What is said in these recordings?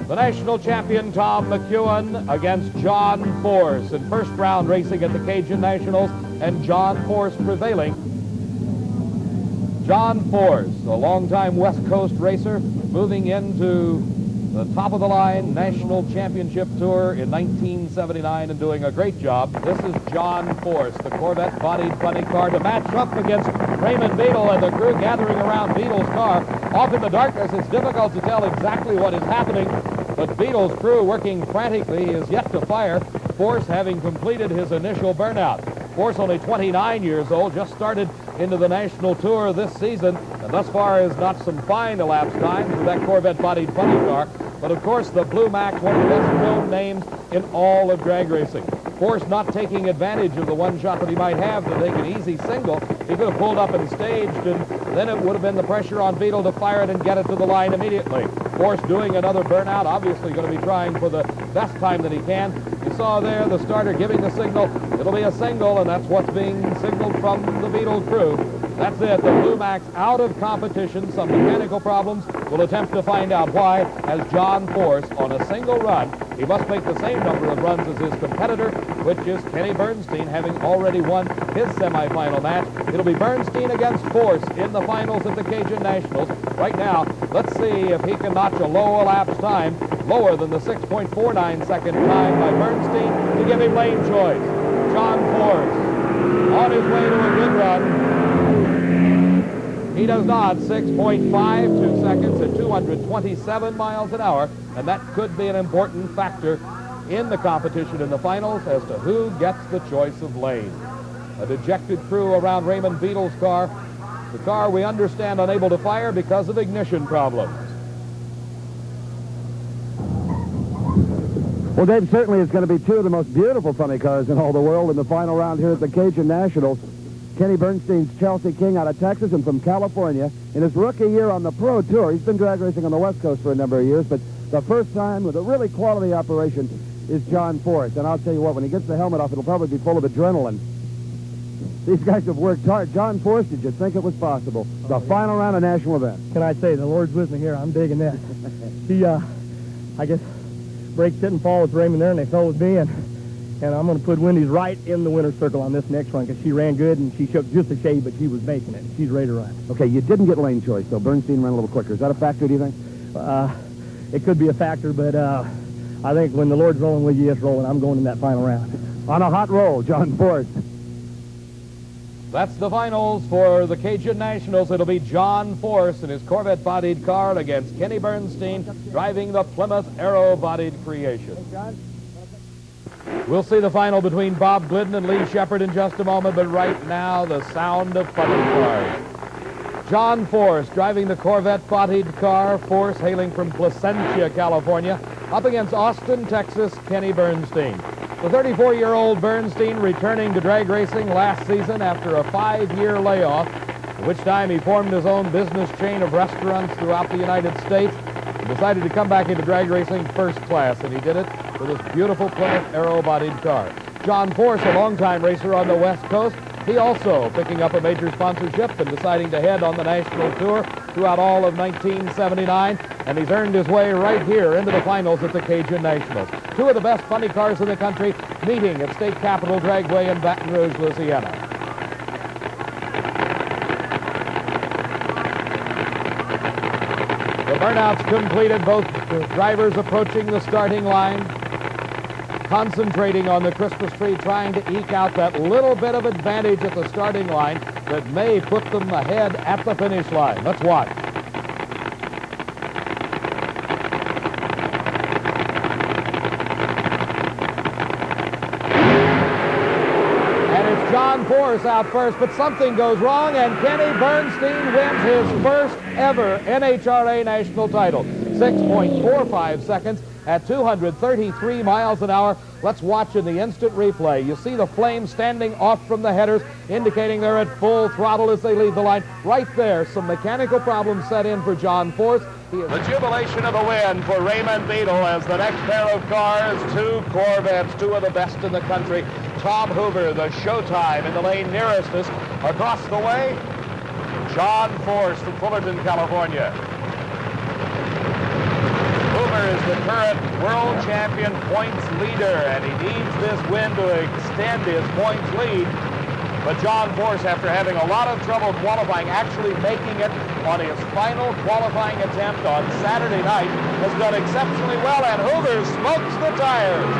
The national champion Tom McEwen against John Force in first round racing at the Cajun Nationals, and John Force prevailing. John Force, a longtime West Coast racer, moving into the top of the line National Championship Tour in 1979 and doing a great job. This is John Force, the Corvette-bodied funny car, to match up against Raymond Beadle and the crew gathering around Beadle's car. Off in the darkness, it's difficult to tell exactly what is happening, but Beadle's crew, working frantically, is yet to fire. Force having completed his initial burnout. Force, only 29 years old, just started into the national tour this season, and thus far has got some fine elapsed time through that Corvette-bodied funny car. But of course, the Blue Max, one of the best known names in all of drag racing. Force not taking advantage of the one shot that he might have to take an easy single. He could have pulled up and staged, and then it would have been the pressure on Beadle to fire it and get it to the line immediately. Force doing another burnout, obviously going to be trying for the best time that he can. You saw there the starter giving the signal. It'll be a single, and that's what's being signaled from the Beadle crew. That's it. The Blue Max out of competition. Some mechanical problems. We'll attempt to find out why, as John Force on a single run. He must make the same number of runs as his competitor, which is Kenny Bernstein, having already won his semifinal match. It'll be Bernstein against Force in the finals at the Cajun Nationals. Right now, let's see if he can notch a low elapsed time, lower than the 6.49 second time by Bernstein, to give him lane choice. John Force on his way to a good run. He does not. 6.52 seconds at 227 miles an hour, and that could be an important factor in the competition in the finals as to who gets the choice of lane. A dejected crew around Raymond Beadle's car. The car, we understand, unable to fire because of ignition problems. Well, Dave, certainly it's going to be two of the most beautiful funny cars in all the world in the final round here at the Cajun Nationals. Kenny Bernstein's Chelsea King out of Texas and from California. In his rookie year on the Pro Tour, he's been drag racing on the West Coast for a number of years, but the first time with a really quality operation is John Force. And I'll tell you what, when he gets the helmet off, it'll probably be full of adrenaline. These guys have worked hard. John Force, did you think it was possible? The final round of national event. Can I say, the Lord's with me here. I'm digging this. He, I guess, brakes didn't fall with Raymond there, and they fell with me, and I'm going to put Wendy's right in the winner's circle on this next one because she ran good, and she shook just a shade, but she was making it. She's ready to run. Okay, you didn't get lane choice, so Bernstein ran a little quicker. Is that a factor, do you think? It could be a factor, but I think when the Lord's rolling with you, it's rolling. I'm going in that final round. On a hot roll, John Force. That's the finals for the Cajun Nationals. It'll be John Force in his Corvette-bodied car against Kenny Bernstein, driving the Plymouth Aero-bodied creation. We'll see the final between Bob Glidden and Lee Shepard in just a moment, but right now, the sound of funny cars. John Force driving the Corvette-bodied car, Force hailing from Placentia, California, up against Austin, Texas, Kenny Bernstein. The 34-year-old Bernstein returning to drag racing last season after a 5-year layoff, at which time he formed his own business chain of restaurants throughout the United States and decided to come back into drag racing first class, and he did it with this beautiful Plymouth Aero-bodied car. John Force, a longtime racer on the West Coast, he also picking up a major sponsorship and deciding to head on the national tour throughout all of 1979, and he's earned his way right here into the finals at the Cajun Nationals. Two of the best funny cars in the country meeting at State Capitol Dragway in Baton Rouge, Louisiana. The burnouts completed, both drivers approaching the starting line, concentrating on the Christmas tree, trying to eke out that little bit of advantage at the starting line that may put them ahead at the finish line. Let's watch. And it's John Force out first, but something goes wrong, and Kenny Bernstein wins his first ever NHRA national title. 6.45 seconds at 233 miles an hour. Let's watch in the instant replay. You see the flames standing off from the headers, indicating they're at full throttle as they leave the line. Right there, some mechanical problems set in for John Force. The jubilation of the win for Raymond Beadle as the next pair of cars, two Corvettes, two of the best in the country. Tom Hoover, the Showtime in the lane nearest us. Across the way, John Force from Fullerton, California. Hoover is the the current world champion points leader, and he needs this win to extend his points lead. But John Force, after having a lot of trouble qualifying, actually making it on his final qualifying attempt on Saturday night, has done exceptionally well, and Hoover smokes the tires.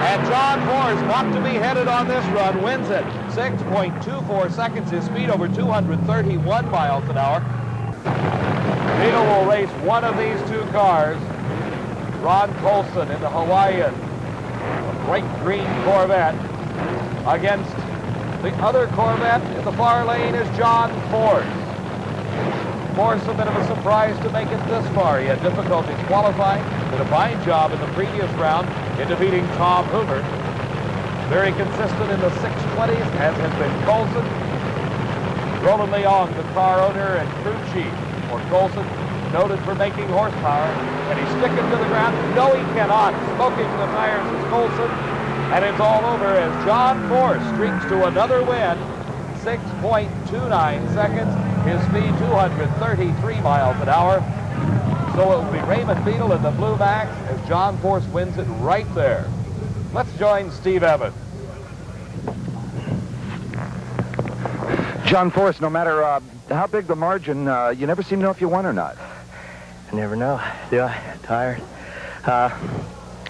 And John Force, not to be headed on this run, wins it. 6.24 seconds, his speed over 231 miles an hour. Beetle will race one of these two cars. Ron Colson in the Hawaiian, a bright green Corvette, against the other Corvette in the far lane is John Force. Force, a bit of a surprise to make it this far. He had difficulties qualifying, did a fine job in the previous round in defeating Tom Hoover. Very consistent in the 620s, as has been Colson. Roland Leong, the car owner and crew chief for Colson, noted for making horsepower. Can he stick him to the ground? No, he cannot. Smoking the tires is Colson. And it's all over as John Force streaks to another win. 6.29 seconds. His speed 233 miles an hour. So it will be Raymond Beadle in the Blue Max as John Force wins it right there. Let's join Steve Evans. John Force, no matter how big the margin, you never seem to know if you won or not. I never know, do I? Tired.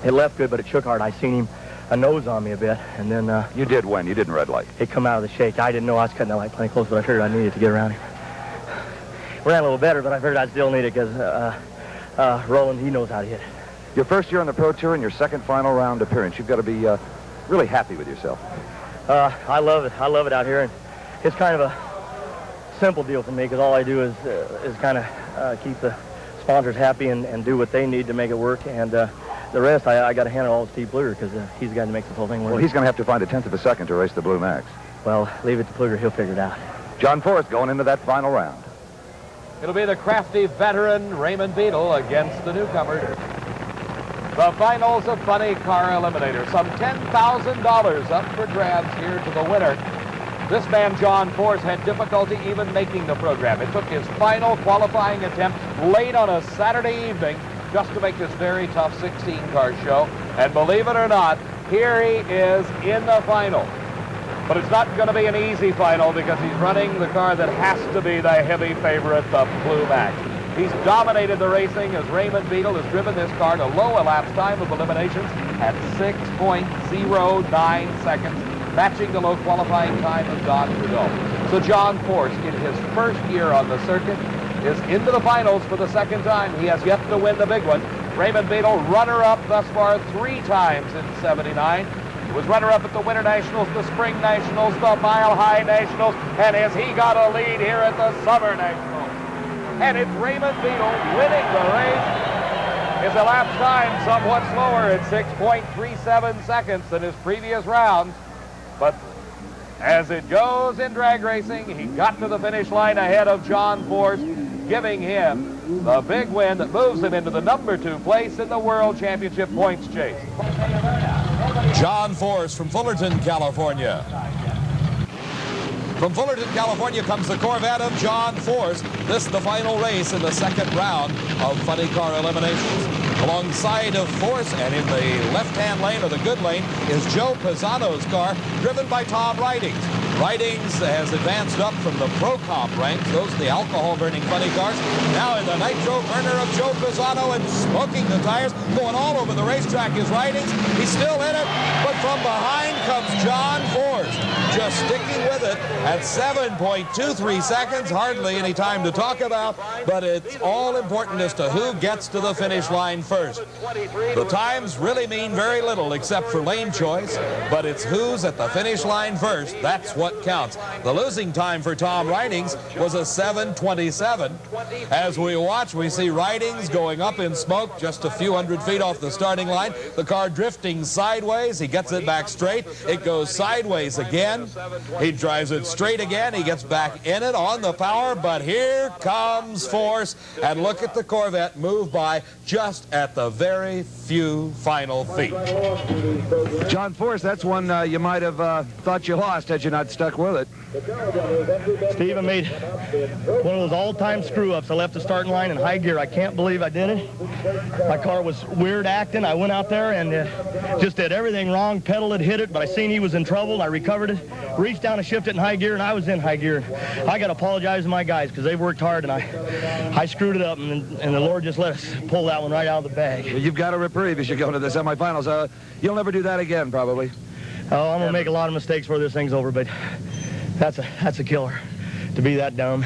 It left good, but it shook hard. I seen him a nose on me a bit, and then... You did win. You didn't red light. It come out of the shake. I didn't know I was cutting that light plenty close, but I figured I needed to get around him. Ran a little better, but I figured I'd still need it because Roland, he knows how to hit it. Your first year on the Pro Tour and your second final round appearance. You've got to be really happy with yourself. I love it. I love it out here, and it's kind of a simple deal for me because all I do is kind of keep the sponsors happy and do what they need to make it work, and the rest I got to hand it all to Steve Pluger because he's the guy that makes this whole thing work. Well, he's going to have to find a tenth of a second to race the Blue Max. Well, leave it to Pluger. He'll figure it out. John Force going into that final round. It'll be the crafty veteran Raymond Beadle against the newcomer. The finals of Funny Car Eliminator. Some $10,000 up for grabs here to the winner. This man, John Force, had difficulty even making the program. It took his final qualifying attempt late on a Saturday evening just to make this very tough 16-car show. And believe it or not, here he is in the final. But it's not going to be an easy final because he's running the car that has to be the heavy favorite, the Blue Max. He's dominated the racing as Raymond Beadle has driven this car to low elapsed time of eliminations at 6.09 seconds, matching the low qualifying time of Don Trudeau. So John Force, in his first year on the circuit, is into the finals for the second time. He has yet to win the big one. Raymond Beadle, runner-up thus far 3 times in '79. He was runner-up at the Winter Nationals, the Spring Nationals, the Mile High Nationals, and has he got a lead here at the Summer Nationals? And it's Raymond Beadle winning the race. His elapsed time somewhat slower at 6.37 seconds than his previous rounds. But as it goes in drag racing, he got to the finish line ahead of John Force, giving him the big win that moves him into the #2 place in the World Championship points chase. John Force from Fullerton, California. From Fullerton, California comes the Corvette of John Force. This is the final race in the second round of Funny Car Eliminations. Alongside of Force and in the left-hand lane, or the good lane, is Joe Pisano's car, driven by Tom Ridings. Ridings has advanced up from the Pro Comp ranks, those are the alcohol-burning funny cars. Now in the nitro burner of Joe Pisano and smoking the tires, going all over the racetrack is Ridings. He's still in it, but from behind comes John Force, just sticking with it at 7.23 seconds. Hardly any time to talk about, but it's all important as to who gets to the finish line first. The times really mean very little except for lane choice, but it's who's at the finish line first. That's what counts. The losing time for Tom Ridings was a 7:27. As we watch, we see Ridings going up in smoke just a few hundred feet off the starting line. The car drifting sideways. He gets it back straight. It goes sideways again. He drives it straight again. He gets back in it on the power, but here comes Force. And look at the Corvette move by just at the very few final feet. John Force, that's one you might have thought you lost had you not stuck with it. Steve, I made one of those all-time screw-ups. I left the starting line in high gear. I can't believe I did it. My car was weird acting. I went out there and just did everything wrong. Pedaled it, hit it, but I seen he was in trouble. I recovered it, reached down and shifted it in high gear, and I was in high gear. I got to apologize to my guys because they've worked hard, and I screwed it up, and the Lord just let us pull that one right out of the bag. You've got a reprieve as you go into the semifinals. You'll never do that again, probably. Oh, I'm going to make a lot of mistakes before this thing's over, but that's a killer to be that dumb.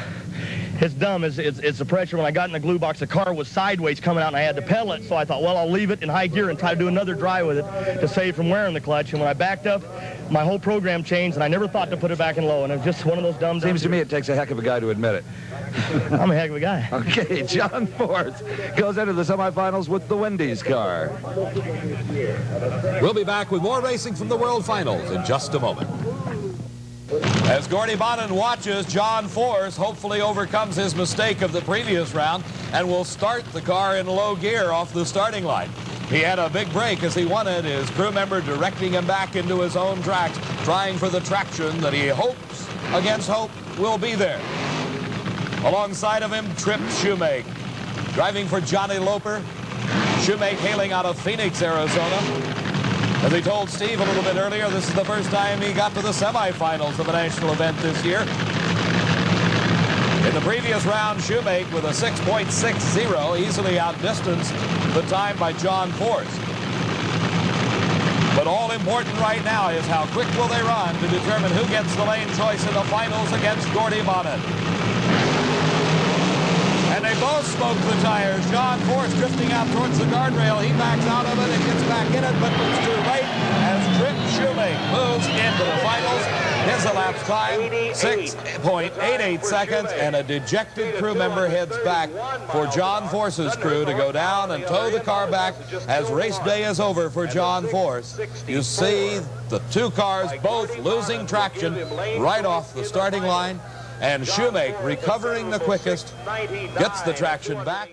It's dumb. It's the pressure. When I got in the glue box, the car was sideways coming out, and I had to pedal it, so I thought, well, I'll leave it in high gear and try to do another dry with it to save from wearing the clutch. And when I backed up, my whole program changed, and I never thought to put it back in low, and it was just one of those dumb... Seems to me it takes a heck of a guy to admit it. I'm a heck of a guy. Okay, John Force goes into the semifinals with the Wendy's car. We'll be back with more racing from the World Finals in just a moment. As Gordy Bonin watches, John Force hopefully overcomes his mistake of the previous round and will start the car in low gear off the starting line. He had a big break as he wanted his crew member directing him back into his own tracks, trying for the traction that he hopes, against hope, will be there. Alongside of him, Trip Shoemake. Driving for Johnny Loper, Shoemake hailing out of Phoenix, Arizona. As he told Steve a little bit earlier, this is the first time he got to the semifinals of a national event this year. In the previous round, Shoemake with a 6.60 easily outdistanced the time by John Force. But all important right now is how quick will they run to determine who gets the lane choice in the finals against Gordy Bonin. And they both smoked the tires. John Force drifting out towards the guardrail. He backs out of it and gets back in it, but it's too late as Trip Shoemake moves into the finals. His elapsed time, 6.88 seconds, and a dejected crew member heads back for John Force's crew to go down and tow the car back as race day is over for John Force. You see the two cars both losing traction right off the starting line. And Shoemake, recovering the quickest, gets the traction back.